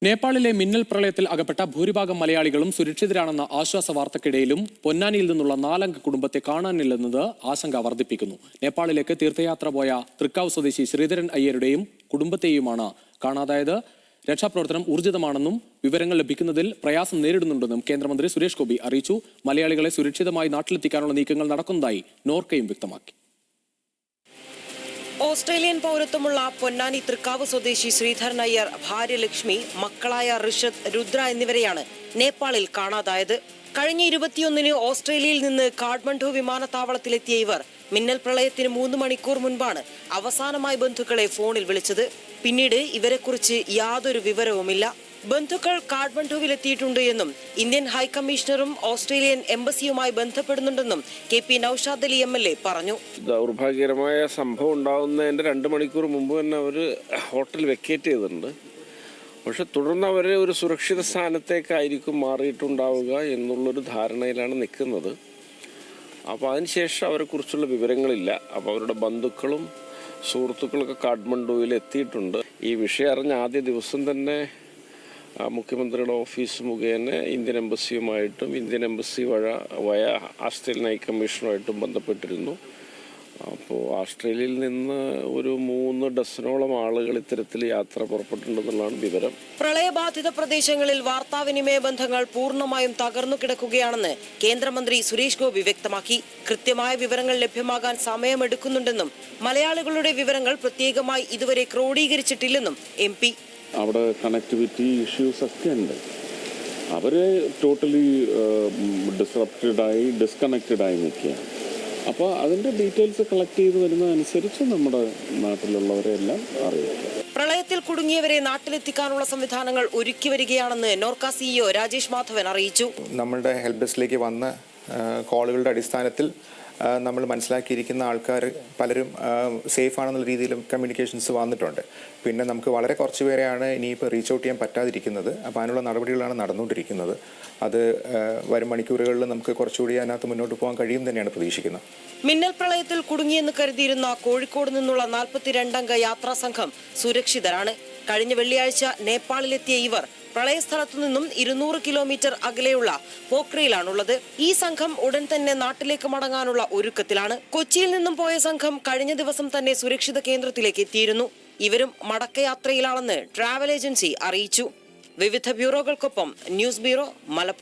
നേപ്പാളിലെ മിന്നൽ പ്രളയത്തിൽ അകപ്പെട്ട ഭൂരിഭാഗം മലയാളികളും സുരക്ഷിതരാണെന്ന ആശ്വാസ വാർത്തക്കിടയിലും പൊന്നാനിയിൽ നിന്നുള്ള 4 അംഗ കുടുംബത്തെ കാണാനില്ലെന്നത് ആശങ്ക വർദ്ധിപ്പിക്കുന്നു. നേപ്പാളിലേക്ക് തീർത്ഥയാത്ര പോയ തൃക്കാവ് സ്വദേശി ശ്രീധരൻ അയ്യരുടെയും കുടുംബത്തെയുമാണ് കാണാതായത്. രക്ഷാപ്രവർത്തനം ഊർജിതമാണെന്നും വിവരങ്ങൾ ലഭിക്കുന്നതിൽ പ്രയാസം നേരിടുന്നുണ്ടെന്നും കേന്ദ്രമന്ത്രി സുരേഷ് ഗോപി അറിയിച്ചു. മലയാളികളെ സുരക്ഷിതമായി നാട്ടിലെത്തിക്കാനുള്ള നീക്കങ്ങൾ നടക്കുന്നതായി നോർക്കയും വ്യക്തമാക്കി. ഓസ്ട്രേലിയൻ പൗരത്വമുള്ള പൊന്നാനി തൃക്കാവ് സ്വദേശി ശ്രീധരൻ അയ്യർ, ഭാര്യ ലക്ഷ്മി, മക്കളായ ഋഷത്, രുദ്ര എന്നിവരെയാണ് നേപ്പാളിൽ കാണാതായത്. കഴിഞ്ഞ 21-ന് ഓസ്ട്രേലിയയിൽ നിന്ന് കാഠ്മണ്ഡു വിമാനത്താവളത്തിലെത്തിയ ഇവർ മിന്നൽ പ്രളയത്തിന് 3 മണിക്കൂർ മുൻപാണ് അവസാനമായി ബന്ധുക്കളെ ഫോണിൽ വിളിച്ചത്. പിന്നീട് ഇവരെക്കുറിച്ച് യാതൊരു വിവരവുമില്ല. ബന്ധുക്കൾ കാഠ്മണ്ഡുവിലെത്തിയിട്ടുണ്ട് എന്നും ഇന്ത്യൻ ഹൈക്കമ്മീഷണറും ഓസ്ട്രേലിയൻ എംബസിയുമായി ബന്ധപ്പെടുന്നുണ്ടെന്നും KP നൌഷാദ് അലി MLA പറഞ്ഞു. ദൗർഭാഗ്യകരമായ സംഭവം ഉണ്ടാകുന്നതിന്റെ 2 മണിക്കൂർ മുമ്പ് തന്നെ അവർ ഹോട്ടൽ വെക്കേറ്റ് ചെയ്തിട്ടുണ്ട്. പക്ഷെ തുടർന്ന് അവരെ ഒരു സുരക്ഷിത സ്ഥാനത്തേക്കായിരിക്കും മാറിയിട്ടുണ്ടാവുക എന്നുള്ളൊരു ധാരണയിലാണ് നിൽക്കുന്നത്. അപ്പോൾ അതിനുശേഷം അവരെക്കുറിച്ചുള്ള വിവരങ്ങളില്ല. അപ്പോൾ അവരുടെ ബന്ധുക്കളും സുഹൃത്തുക്കളൊക്കെ കാഠ്മണ്ഡുവിൽ എത്തിയിട്ടുണ്ട്. ഈ വിഷയം അറിഞ്ഞ ആദ്യ ദിവസം തന്നെ മുഖ്യമന്ത്രിയുടെ ഓഫീസ് മുഖേന ഇന്ത്യൻ എംബസിയുമായിട്ടും ഇന്ത്യൻ എംബസി വയ ഓസ്ട്രേലിയൻ ഹൈക്കമ്മീഷനുമായിട്ടും ബന്ധപ്പെട്ടിരുന്നു. അപ്പോൾ ഓസ്ട്രേലിയയിൽ നിന്ന് ഒരു 3 ഡസനോളം ആളുകൾ ഇത്തരത്തിൽ യാത്ര പുറപ്പെട്ടിട്ടുണ്ടെന്നുള്ളതാണ് വിവരം. പ്രളയബാധിത പ്രദേശങ്ങളിൽ വാർത്താവിനിമയ ബന്ധങ്ങൾ പൂർണ്ണമായും തകർന്നു കിടക്കുകയാണെന്ന് കേന്ദ്രമന്ത്രി സുരേഷ് ഗോപി വ്യക്തമാക്കി. കൃത്യമായ വിവരങ്ങൾ ലഭ്യമാകാൻ സമയമെടുക്കുന്നുണ്ടെന്നും മലയാളികളുടെ വിവരങ്ങൾ പ്രത്യേകമായി ഇതുവരെ ക്രോഡീകരിച്ചിട്ടില്ലെന്നും MP. അവിടെ കണക്ടിവിറ്റി ഇഷ്യൂസ് ഒക്കെ ഉണ്ട്. അവർ ടോട്ടലി ഡിസ്കണക്റ്റഡായി നിൽക്കുകയാണ്. അപ്പോൾ അതിൻ്റെ ഡീറ്റെയിൽസ് കളക്ട് ചെയ്ത് വരുന്നതനുസരിച്ച് നമ്മുടെ നാട്ടിലുള്ളവരെല്ലാം അറിയാം. പ്രളയത്തിൽ കുടുങ്ങിയവരെ നാട്ടിലെത്തിക്കാനുള്ള സംവിധാനങ്ങൾ ഒരുക്കി വരികയാണെന്ന് നോർക്ക CEO രാജേഷ് മാധവൻ അറിയിച്ചു. നമ്മളുടെ ഹെൽപ്പ് ഡെസ്കിലേക്ക് വന്ന കോളുകളുടെ അടിസ്ഥാനത്തിൽ നമ്മൾ മനസ്സിലാക്കിയിരിക്കുന്ന ആൾക്കാർ പലരും സേഫ് ആണെന്നുള്ള രീതിയിലും കമ്മ്യൂണിക്കേഷൻസ് വന്നിട്ടുണ്ട്. പിന്നെ നമുക്ക് വളരെ കുറച്ച് പേരെയാണ് ഇനിയിപ്പോൾ റീച്ച് ഔട്ട് ചെയ്യാൻ പറ്റാതിരിക്കുന്നത്. അപ്പോൾ അതിനുള്ള നടപടികളാണ് നടന്നുകൊണ്ടിരിക്കുന്നത്. അത് വരും മണിക്കൂറുകളിൽ നമുക്ക് കുറച്ചുകൂടി അതിനകത്ത് മുന്നോട്ട് പോകാൻ കഴിയും തന്നെയാണ് പ്രതീക്ഷിക്കുന്നത്. മിന്നൽ പ്രളയത്തിൽ കുടുങ്ങിയെന്ന് കരുതിയിരുന്ന കോഴിക്കോട് നിന്നുള്ള 42 അംഗ യാത്രാ സംഘം സുരക്ഷിതരാണ്. കഴിഞ്ഞ വെള്ളിയാഴ്ച നേപ്പാളിലെത്തിയ ഇവർ പ്രളയസ്ഥലത്തു നിന്നും 200 കിലോമീറ്റർ അകലെയുള്ള പോക്രയിലാണുള്ളത്. ഈ സംഘം ഉടൻ തന്നെ നാട്ടിലേക്ക് മടങ്ങാനുള്ള ഒരുക്കത്തിലാണ്. കൊച്ചിയിൽ നിന്നും പോയ സംഘം കഴിഞ്ഞ ദിവസം തന്നെ സുരക്ഷിത കേന്ദ്രത്തിലേക്ക് എത്തിയിരുന്നു. ഇവരും മടക്കയാത്രയിലാണെന്ന് ട്രാവൽ ഏജൻസി അറിയിച്ചു. വിവിധ ബ്യൂറോകൾക്കൊപ്പം ന്യൂസ് ബ്യൂറോ, മലപ്പുറം.